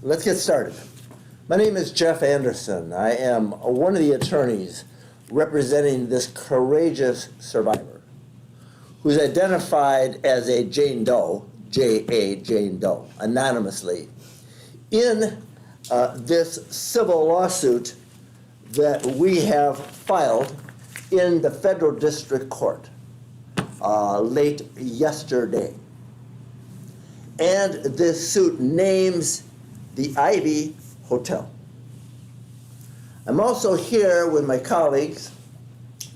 Let's get started. My name is Jeff Anderson. I am one of the attorneys representing this courageous survivor who's identified as a Jane Doe, J.A. Jane Doe, anonymously, in this civil lawsuit that we have filed in the federal district court late yesterday. And this suit names the Ivy Hotel. I'm also here with my colleagues,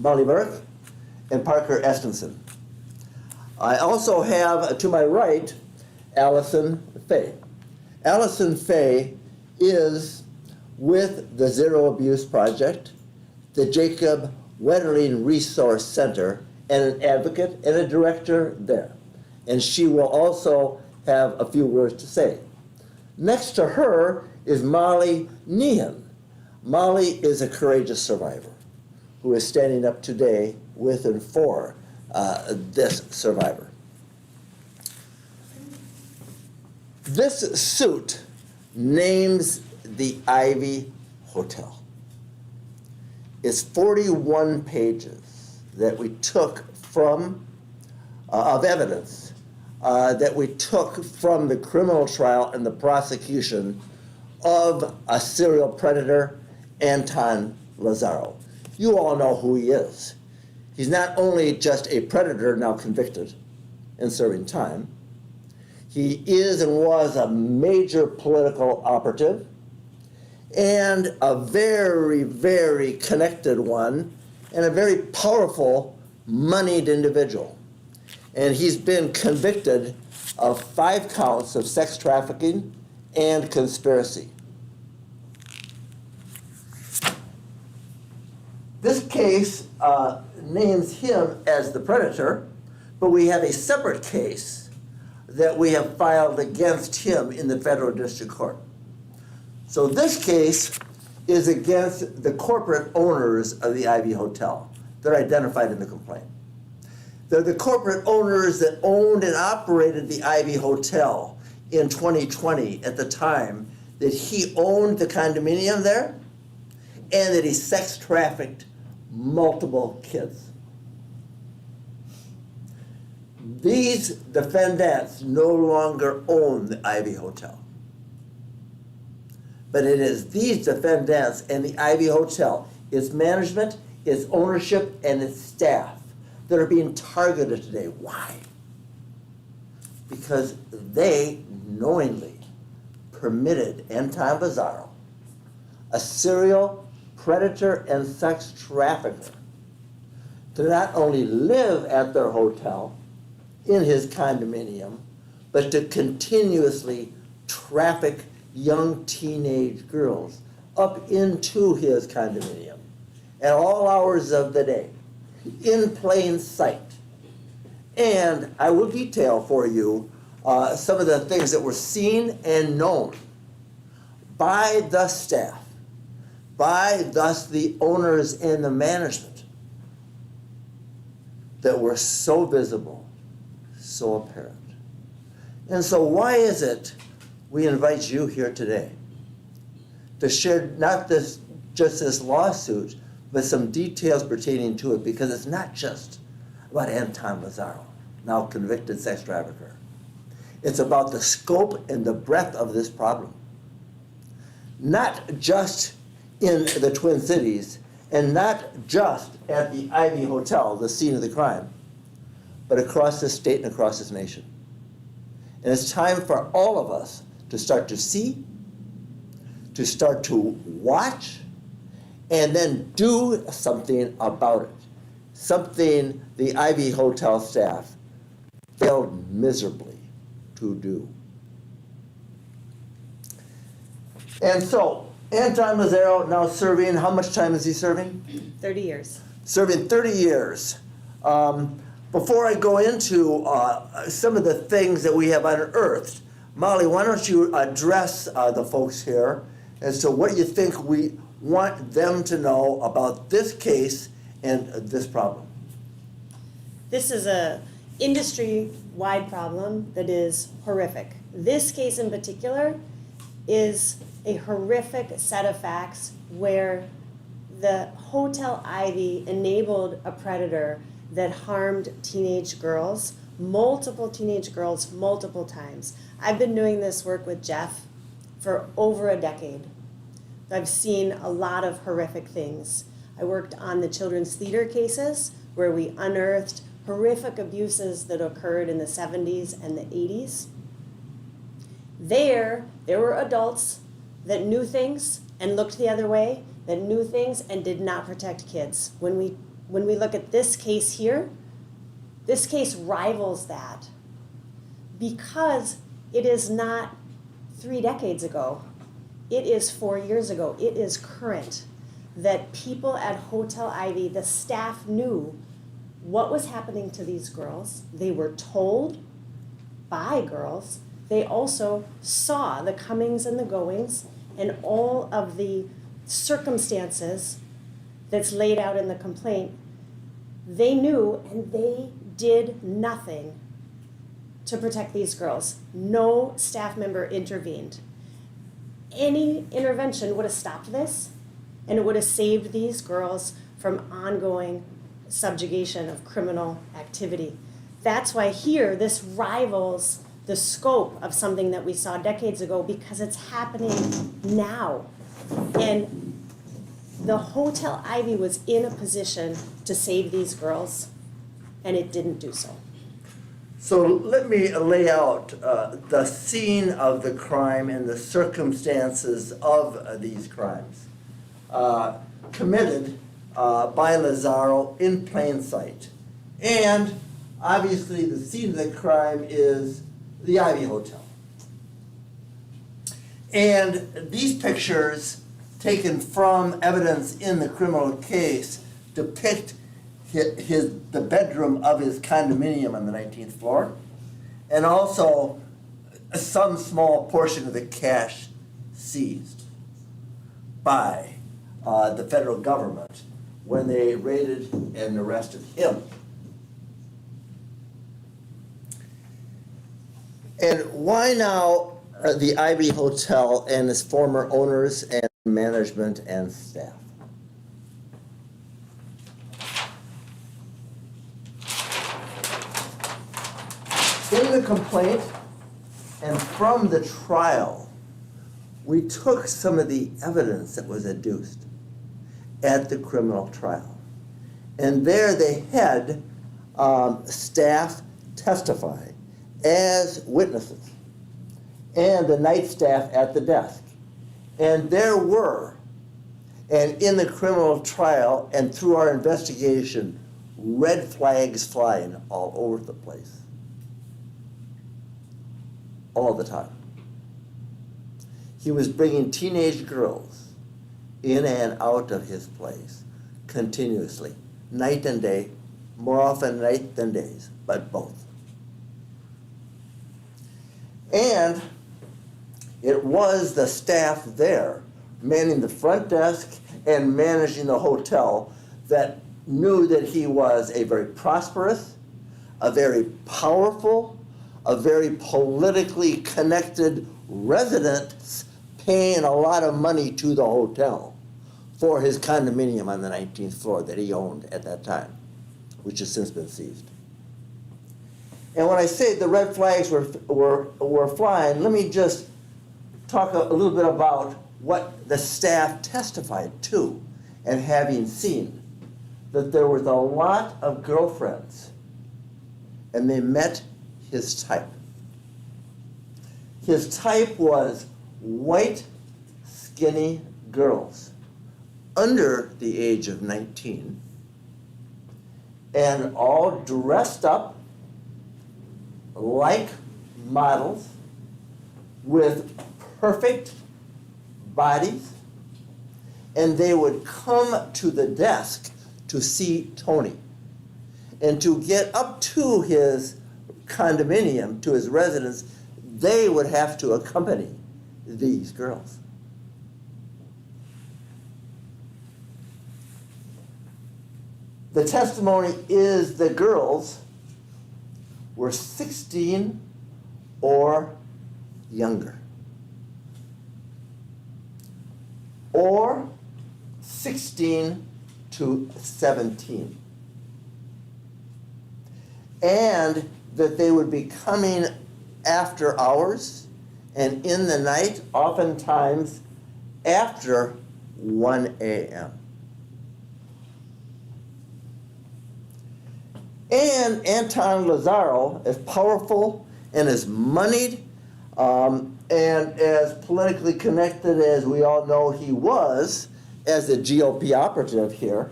Molly Burke and Parker Estenson. I also have to my right, Alison Feigh. Alison Feigh is with the Zero Abuse Project, the Jacob Wetterling Resource Center, and an advocate and a director there. And she will also have a few words to say. Next to her is Molly Nhean. Molly is a courageous survivor who is standing up today with and for this survivor. This suit names the Ivy Hotel. It's 41 pages that we took from, of evidence that we took from the criminal trial and the prosecution of a serial predator, Anton Lazzaro. You all know who he is. He's not only just a predator now convicted and serving time, he is and was a major political operative and a very, very connected one and a very powerful, moneyed individual. And he's been convicted of 5 counts of sex trafficking and conspiracy. This case names him as the predator, but we have a separate case that we have filed against him in the federal district court. So this case is against the corporate owners of the Ivy Hotel. They're identified in the complaint. They're the corporate owners that owned and operated the Ivy Hotel in 2020 at the time that he owned the condominium there and that he sex trafficked multiple kids. These defendants no longer own the Ivy Hotel. But it is these defendants and the Ivy Hotel, its management, its ownership, and its staff that are being targeted today. Why? Because they knowingly permitted Anton Lazzaro, a serial predator and sex trafficker, to not only live at their hotel in his condominium, but to continuously traffic young teenage girls up into his condominium at all hours of the day, in plain sight. And I will detail for you some of the things that were seen and known by the staff, by thus the owners and the management, that were so visible, so apparent. And so why is it we invite you here today to share not just this lawsuit, but some details pertaining to it, because it's not just about Anton Lazzaro, now convicted sex trafficker. It's about the scope and the breadth of this problem. Not just in the Twin Cities, and not just at the Ivy Hotel, the scene of the crime, but across this state and across this nation. And it's time for all of us to start to see, to start to watch, and then do something about it. Something the Ivy Hotel staff failed miserably to do. And so, Anton Lazzaro now serving, how much time is he serving? 30 years. Serving 30 years. Before I go into some of the things that we have unearthed, Molly, why don't you address the folks here as to what you think we want them to know about this case and this problem. This is a industry-wide problem that is horrific. This case in particular is a horrific set of facts where the Hotel Ivy enabled a predator that harmed teenage girls, multiple teenage girls, multiple times. I've been doing this work with Jeff for over a decade. I've seen a lot of horrific things. I worked on the children's theater cases where we unearthed horrific abuses that occurred in the 70s and the 80s. There were adults that knew things and looked the other way, that knew things and did not protect kids. When we look at this case here, this case rivals that because it is not 3 decades ago. It is 4 years ago. It is current that people at Hotel Ivy, the staff knew what was happening to these girls. They were told by girls. They also saw the comings and the goings and all of the circumstances that's laid out in the complaint. They knew and they did nothing to protect these girls. No staff member intervened. Any intervention would have stopped this, and it would have saved these girls from ongoing subjugation of criminal activity. That's why here this rivals the scope of something that we saw decades ago because it's happening now. And the Hotel Ivy was in a position to save these girls, and it didn't do so. So let me lay out the scene of the crime and the circumstances of these crimes. Committed by Lazzaro in plain sight. And obviously the scene of the crime is the Ivy Hotel. And these pictures taken from evidence in the criminal case depict the bedroom of his condominium on the 19th floor, and also some small portion of the cash seized by the federal government when they raided and arrested him. And why now the Ivy Hotel and its former owners and management and staff? In the complaint and from the trial, we took some of the evidence that was adduced at the criminal trial. And there they had staff testify as witnesses and the night staff at the desk. And there were, and in the criminal trial and through our investigation, red flags flying all over the place. All the time. He was bringing teenage girls in and out of his place continuously, night and day, more often night than days, but both. And it was the staff there, manning the front desk and managing the hotel, that knew that he was a very prosperous, a very powerful, a very politically connected resident paying a lot of money to the hotel for his condominium on the 19th floor that he owned at that time, which has since been seized. And when I say the red flags were flying, let me just talk a little bit about what the staff testified to, and having seen that there was a lot of girlfriends and they met his type. His type was white, skinny girls under the age of 19 and all dressed up like models with perfect bodies, and they would come to the desk to see Tony and to get up to his condominium, to his residence. They would have to accompany these girls. The testimony is the girls were 16 or younger. or 16 to 17. And that they would be coming after hours and in the night, oftentimes after 1 a.m. And Anton Lazzaro, as powerful and as moneyed and as politically connected as we all know he was as a GOP operative here,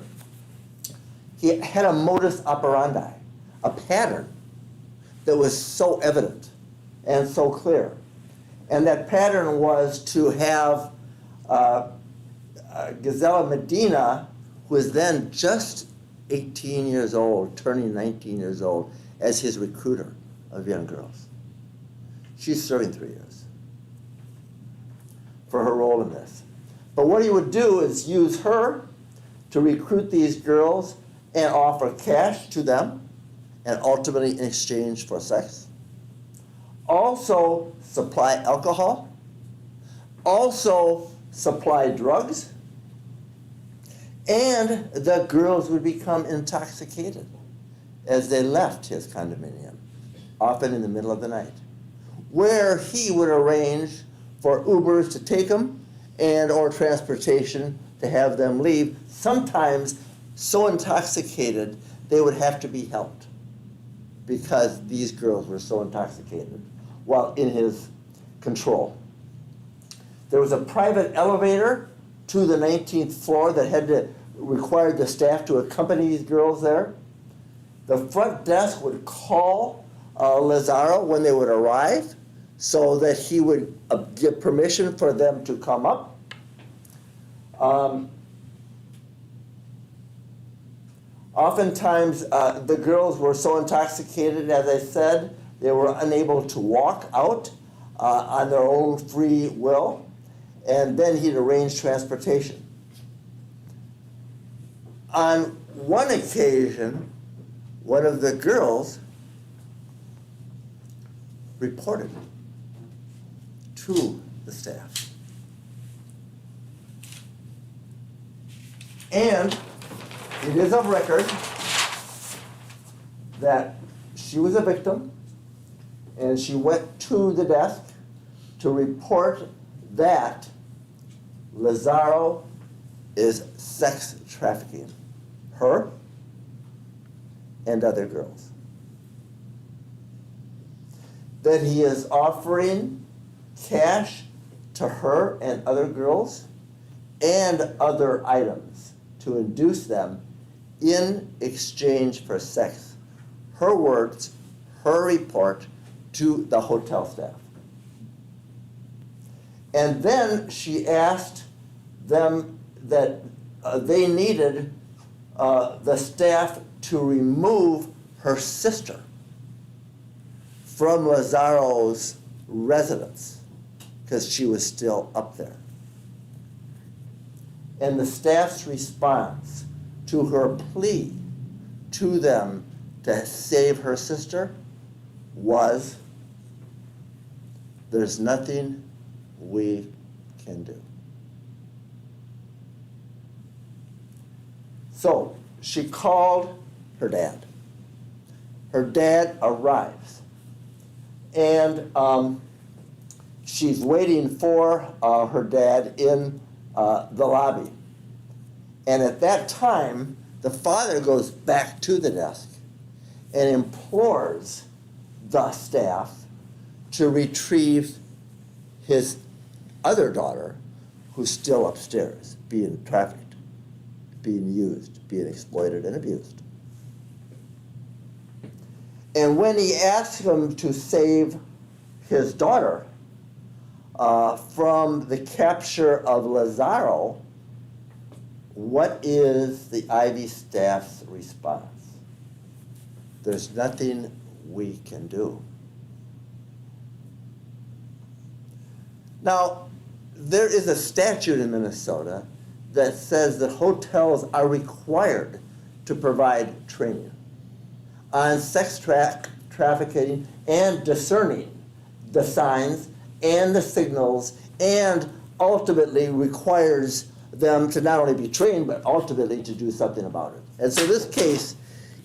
he had a modus operandi, a pattern that was so evident and so clear. And that pattern was to have Gisela Medina, who was then just 18 years old, turning 19 years old, as his recruiter of young girls. She's serving 3 years for her role in this. But what he would do is use her to recruit these girls and offer cash to them, and ultimately in exchange for sex. Also supply alcohol, also supply drugs, and the girls would become intoxicated as they left his condominium, often in the middle of the night, where he would arrange for Ubers to take them and or transportation to have them leave, sometimes so intoxicated they would have to be helped because these girls were so intoxicated while in his control. There was a private elevator to the 19th floor that had to require the staff to accompany these girls there. The front desk would call Lazzaro when they would arrive so that he would give permission for them to come up. Oftentimes, the girls were so intoxicated, as I said, they were unable to walk out on their own free will, and then he'd arrange transportation. On one occasion, one of the girls reported to the staff. And it is of record that she was a victim, and she went to the desk to report that Lazzaro is sex trafficking her and other girls. That he is offering cash to her and other girls and other items to induce them in exchange for sex. Her words, her report to the hotel staff. And then she asked them that they needed the staff to remove her sister from Lazzaro's residence because she was still up there. And the staff's response to her plea to them to save her sister was, "There's nothing we can do." So she called her dad. Her dad arrives, and she's waiting for her dad in the lobby. And at that time, the father goes back to the desk and implores the staff to retrieve his other daughter, who's still upstairs, being trafficked, being used, being exploited and abused. And when he asks him to save his daughter from the capture of Lazzaro, what is the Ivy staff's response? "There's nothing we can do." Now, there is a statute in Minnesota that says that hotels are required to provide training on sex trafficking and discerning the signs and the signals and ultimately requires them to not only be trained, but ultimately to do something about it. And so this case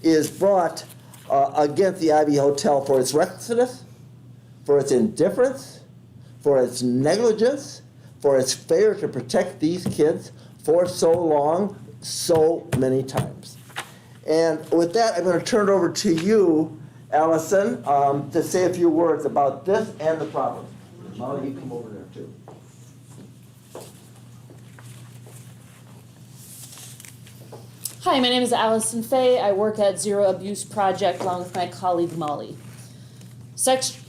is brought against the Ivy Hotel for its recklessness, for its indifference, for its negligence, for its failure to protect these kids for so long, so many times. And with that, I'm going to turn it over to you, Alison, to say a few words about this and the problem. Molly, you come over there too. Hi, my name is Alison Feigh. I work at Zero Abuse Project along with my colleague Molly.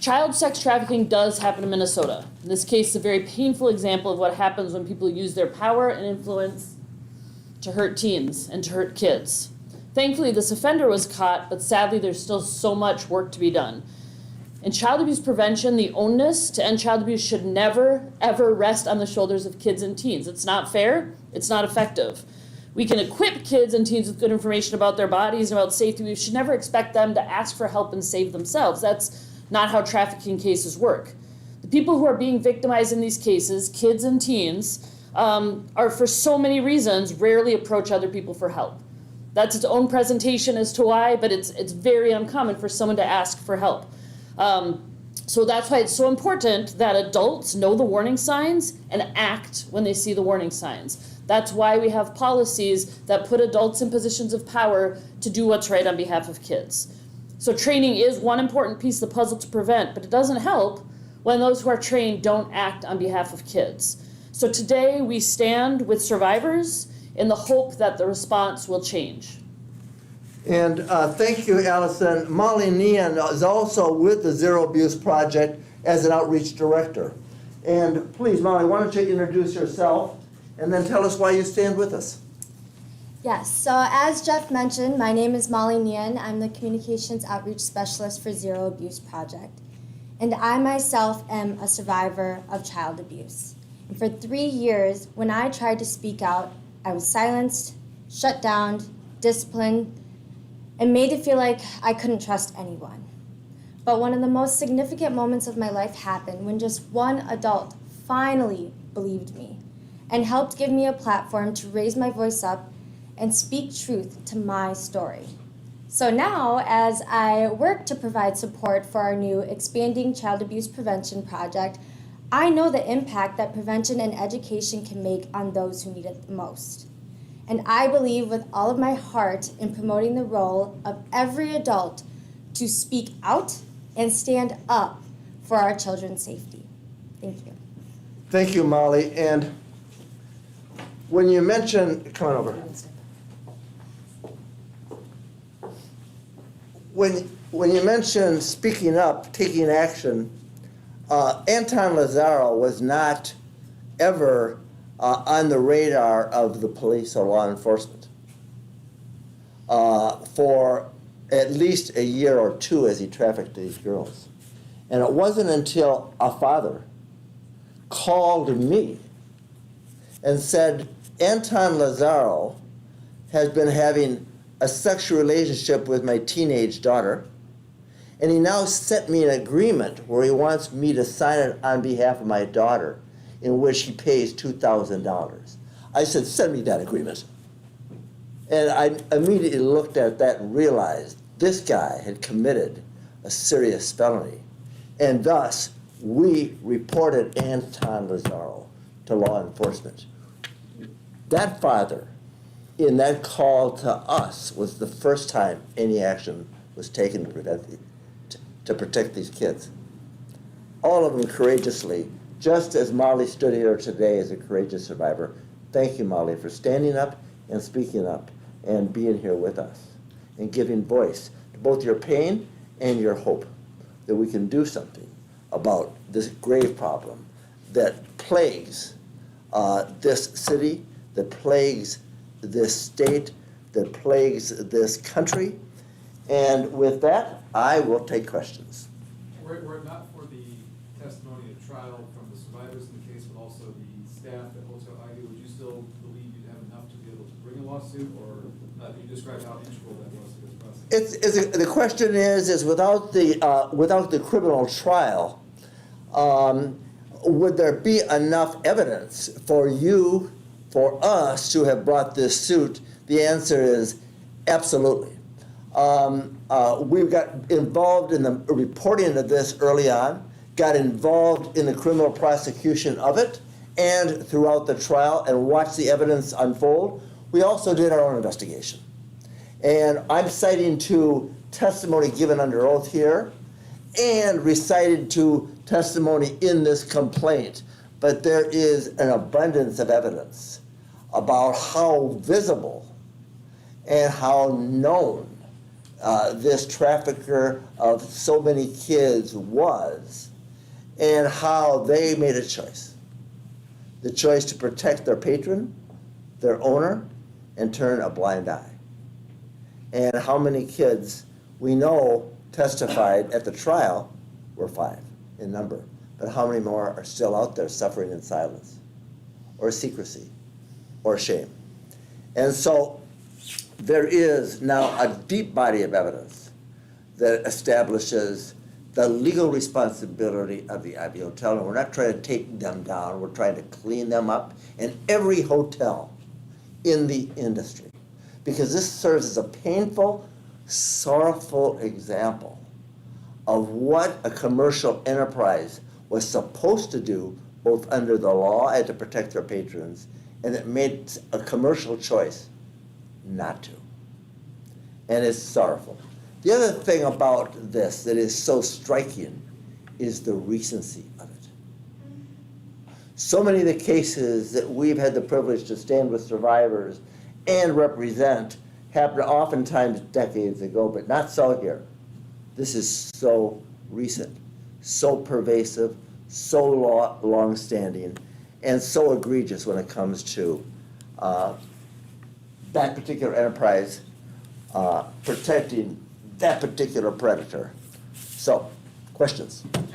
Child sex trafficking does happen in Minnesota. In this case, it's a very painful example of what happens when people use their power and influence to hurt teens and to hurt kids. Thankfully, this offender was caught, but sadly, there's still so much work to be done. In child abuse prevention, the onus to end child abuse should never, ever rest on the shoulders of kids and teens. It's not fair. It's not effective. We can equip kids and teens with good information about their bodies and about safety. We should never expect them to ask for help and save themselves. That's not how trafficking cases work. The people who are being victimized in these cases, kids and teens, are for so many reasons rarely approach other people for help. That's its own presentation as to why, but it's very uncommon for someone to ask for help. So that's why it's so important that adults know the warning signs and act when they see the warning signs. That's why we have policies that put adults in positions of power to do what's right on behalf of kids. So training is one important piece of the puzzle to prevent, but it doesn't help when those who are trained don't act on behalf of kids. So today we stand with survivors in the hope that the response will change. And thank you, Alison. Molly Nhean is also with the Zero Abuse Project as an outreach director. And please, Molly, why don't you introduce yourself and then tell us why you stand with us. Yes, so as Jeff mentioned, my name is Molly Nhean. I'm the Communications Outreach Specialist for Zero Abuse Project. And I myself am a survivor of child abuse. And for 3 years, when I tried to speak out, I was silenced, shut down, disciplined, and made to feel like I couldn't trust anyone. But one of the most significant moments of my life happened when just one adult finally believed me and helped give me a platform to raise my voice up and speak truth to my story. So now, as I work to provide support for our new expanding child abuse prevention project, I know the impact that prevention and education can make on those who need it the most. And I believe with all of my heart in promoting the role of every adult to speak out and stand up for our children's safety. Thank you. Thank you, Molly. And when you mention, come on over. When you mention speaking up, taking action, Anton Lazzaro was not ever on the radar of the police or law enforcement for at least a year or two as he trafficked these girls. And it wasn't until a father called me and said, Anton Lazzaro has been having a sexual relationship with my teenage daughter, and he now sent me an agreement where he wants me to sign it on behalf of my daughter, in which he pays $2,000. I said, send me that agreement. And I immediately looked at that and realized this guy had committed a serious felony. And thus, we reported Anton Lazzaro to law enforcement. That father, in that call to us, was the first time any action was taken to protect these kids. All of them courageously, just as Molly stood here today as a courageous survivor. Thank you, Molly, for standing up and speaking up and being here with us and giving voice to both your pain and your hope that we can do something about this grave problem that plagues this city, that plagues this state, that plagues this country. And with that, I will take questions. Were it not for the testimony at trial from the survivors in the case, but also the staff at Hotel Ivy, would you still believe you'd have enough to be able to bring a lawsuit, or can you describe how integral that was to this process? The question is without the criminal trial, would there be enough evidence for us to have brought this suit? The answer is absolutely. We got involved in the reporting of this early on, got involved in the criminal prosecution of it, and throughout the trial, and watched the evidence unfold. We also did our own investigation. And I'm citing to testimony given under oath here, and recited to testimony in this complaint. But there is an abundance of evidence about how visible and how known this trafficker of so many kids was, and how they made a choice. The choice to protect their patron, their owner, and turn a blind eye. And how many kids we know testified at the trial were 5 in number. But how many more are still out there suffering in silence, or secrecy, or shame? And so there is now a deep body of evidence that establishes the legal responsibility of the Ivy Hotel, and we're not trying to take them down, we're trying to clean them up, and every hotel in the industry, because this serves as a painful, sorrowful example of what a commercial enterprise was supposed to do, both under the law and to protect their patrons, and it made a commercial choice not to. And it's sorrowful. The other thing about this that is so striking is the recency of it. So many of the cases that we've had the privilege to stand with survivors and represent happened oftentimes decades ago, but not so here. This is so recent, so pervasive, so long-standing, and so egregious when it comes to that particular enterprise protecting that particular predator. So, questions? Can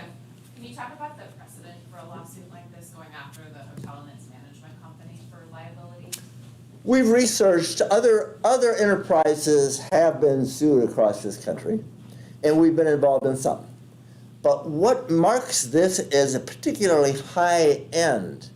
you talk about the precedent for a lawsuit like this going after the hotel and its management company for liability? We've researched other enterprises have been sued across this country, and we've been involved in some. But what marks this as a particularly high-end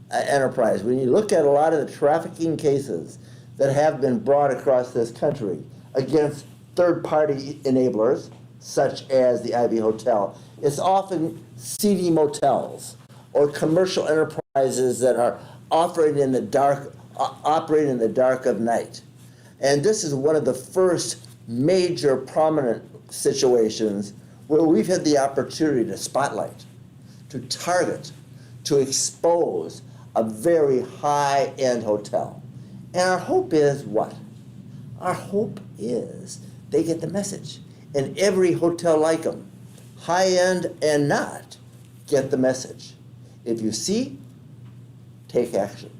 enterprise, when you look at a lot of the trafficking cases that have been brought across this country against third-party enablers, such as the Ivy Hotel, it's often seedy motels or commercial enterprises that are operating in the dark of night. And this is one of the first major prominent situations where we've had the opportunity to spotlight, to target, to expose a very high-end hotel. And our hope is what? Our hope is they get the message. And every hotel like them, high-end and not, get the message. If you see, take action.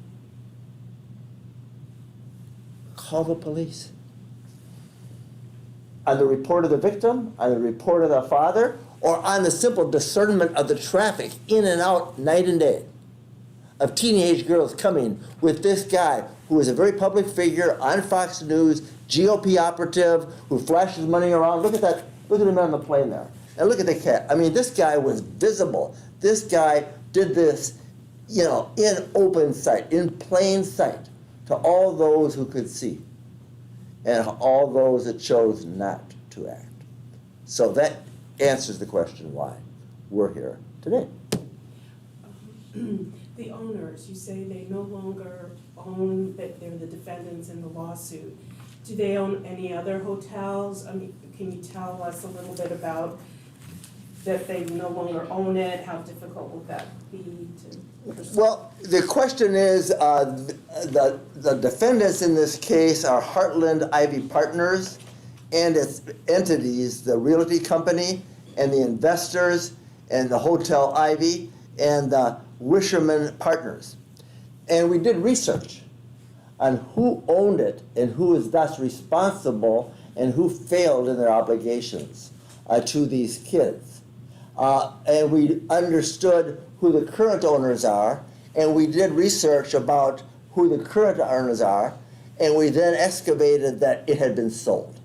Call the police. On the report of the victim, on the report of the father, or on the simple discernment of the traffic in and out night and day of teenage girls coming with this guy who is a very public figure on Fox News, GOP operative, who flashes money around. Look at that. Look at him on the plane there. And look at the cat. I mean, this guy was visible. This guy did this, in open sight, in plain sight, to all those who could see, and all those that chose not to act. So that answers the question why we're here today. The owners, you say they no longer own, that they're the defendants in the lawsuit. Do they own any other hotels? I mean, can you tell us a little bit about that they no longer own it? How difficult will that be to pursue? Well, the question is, the defendants in this case are Heartland Ivy Partners and its entities, the realty company and the investors and the Hotel Ivy and the Wisherman Partners. And we did research on who owned it and who is thus responsible and who failed in their obligations to these kids. And we understood who the current owners are, and we did research about who the current owners are, and we then excavated that it had been sold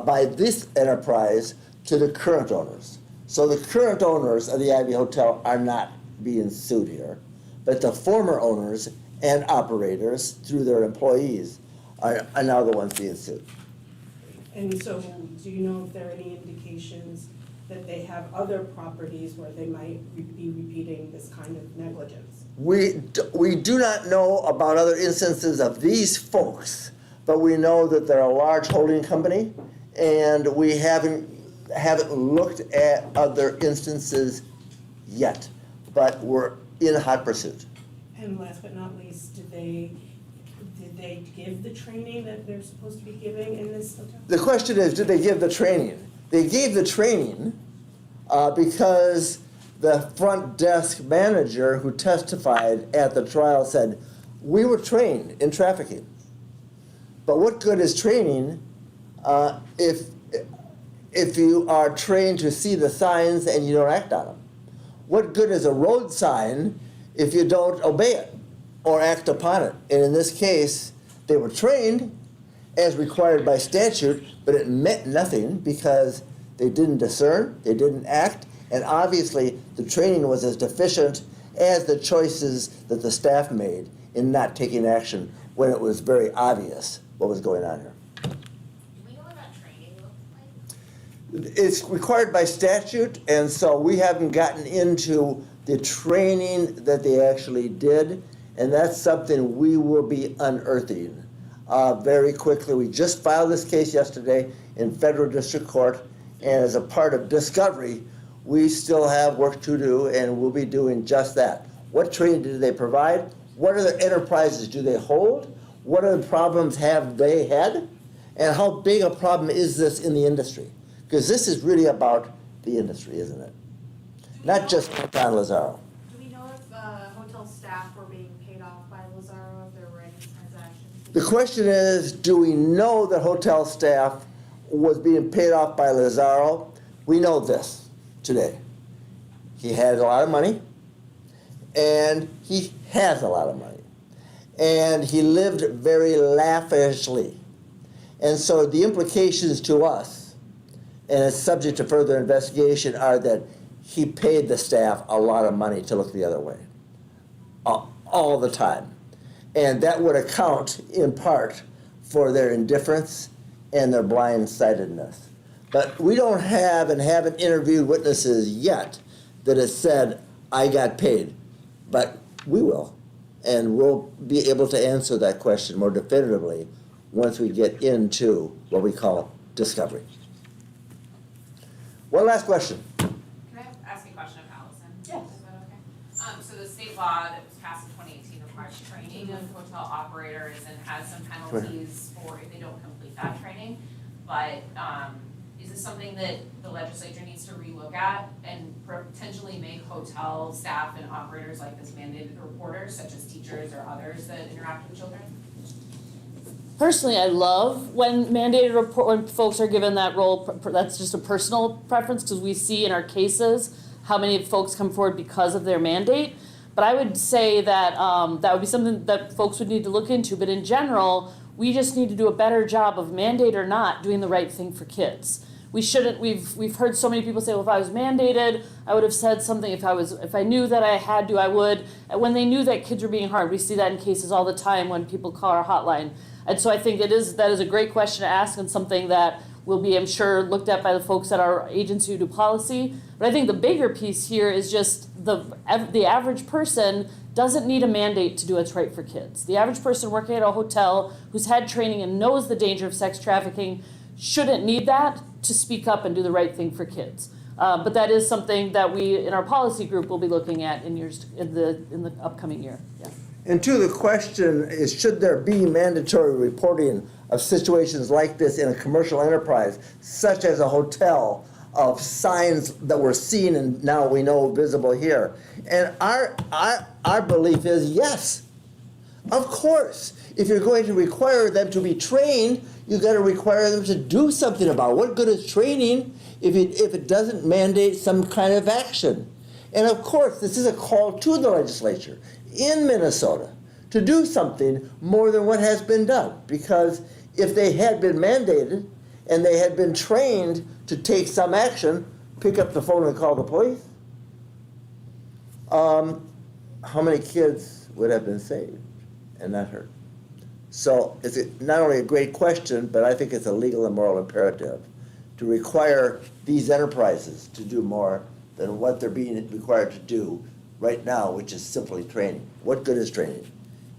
by this enterprise to the current owners. So the current owners of the Ivy Hotel are not being sued here, but the former owners and operators, through their employees, are now the ones being sued. And so, do you know if there are any indications that they have other properties where they might be repeating this kind of negligence? We do not know about other instances of these folks, but we know that they're a large holding company, and we haven't looked at other instances yet, but we're in hot pursuit. And last but not least, did they give the training that they're supposed to be giving in this hotel? The question is, did they give the training? They gave the training because the front desk manager who testified at the trial said, we were trained in trafficking. But what good is training if you are trained to see the signs and you don't act on them? What good is a road sign if you don't obey it or act upon it? And in this case, they were trained as required by statute, but it meant nothing because they didn't discern, they didn't act, and obviously the training was as deficient as the choices that the staff made in not taking action when it was very obvious what was going on here. Do we know what that training looks like? It's required by statute, and so we haven't gotten into the training that they actually did, and that's something we will be unearthing very quickly. We just filed this case yesterday in federal district court, and as a part of discovery, we still have work to do, and we'll be doing just that. What training do they provide? What other enterprises do they hold? What other problems have they had? And how big a problem is this in the industry? Because this is really about the industry, isn't it? Not just Anton Lazzaro. Do we know if hotel staff were being paid off by Lazzaro, if there were any transactions? The question is, do we know that hotel staff was being paid off by Lazzaro? We know this today. He had a lot of money, and he has a lot of money. And he lived very lavishly. And so the implications to us, and it's subject to further investigation, are that he paid the staff a lot of money to look the other way, all the time. And that would account, in part, for their indifference and their blindsidedness. But we don't have and haven't interviewed witnesses yet that has said, I got paid. But we will. And we'll be able to answer that question more definitively once we get into what we call discovery. One last question. Can I ask a question of Alison? Yes. Is that okay? So the state law that was passed in 2018 requires training of hotel operators and has some penalties for if they don't complete that training. But is this something that the legislature needs to relook at and potentially make hotel staff and operators like this mandated reporters, such as teachers or others that interact with children? Personally, I love when mandated report, when folks are given that role. That's just a personal preference because we see in our cases how many folks come forward because of their mandate. But I would say that that would be something that folks would need to look into. But in general, we just need to do a better job of, mandate or not, doing the right thing for kids. We shouldn't. We've heard so many people say, well, if I was mandated, I would have said something. If I knew that I had to, I would. And when they knew that kids were being harmed, we see that in cases all the time when people call our hotline. And so I think that is a great question to ask and something that will be, I'm sure, looked at by the folks at our agency who do policy. But I think the bigger piece here is just the average person doesn't need a mandate to do what's right for kids. The average person working at a hotel who's had training and knows the danger of sex trafficking shouldn't need that to speak up and do the right thing for kids. But that is something that we, in our policy group, will be looking at in the upcoming year. Yeah. And two, the question is, should there be mandatory reporting of situations like this in a commercial enterprise, such as a hotel, of signs that we're seeing and now we know visible here? And our belief is yes, of course. If you're going to require them to be trained, you've got to require them to do something about it. What good is training if it doesn't mandate some kind of action? And of course, this is a call to the legislature in Minnesota to do something more than what has been done. Because if they had been mandated and they had been trained to take some action, pick up the phone and call the police. How many kids would have been saved and not hurt? So it's not only a great question, but I think it's a legal and moral imperative to require these enterprises to do more than what they're being required to do right now, which is simply training. What good is training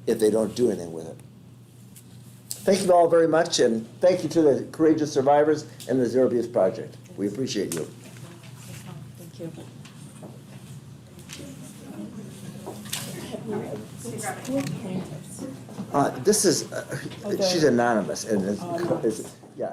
if they don't do anything with it? Thank you all very much, and thank you to the courageous survivors and the Zero Abuse Project. We appreciate you. Thank you. This is, she's anonymous, and yeah.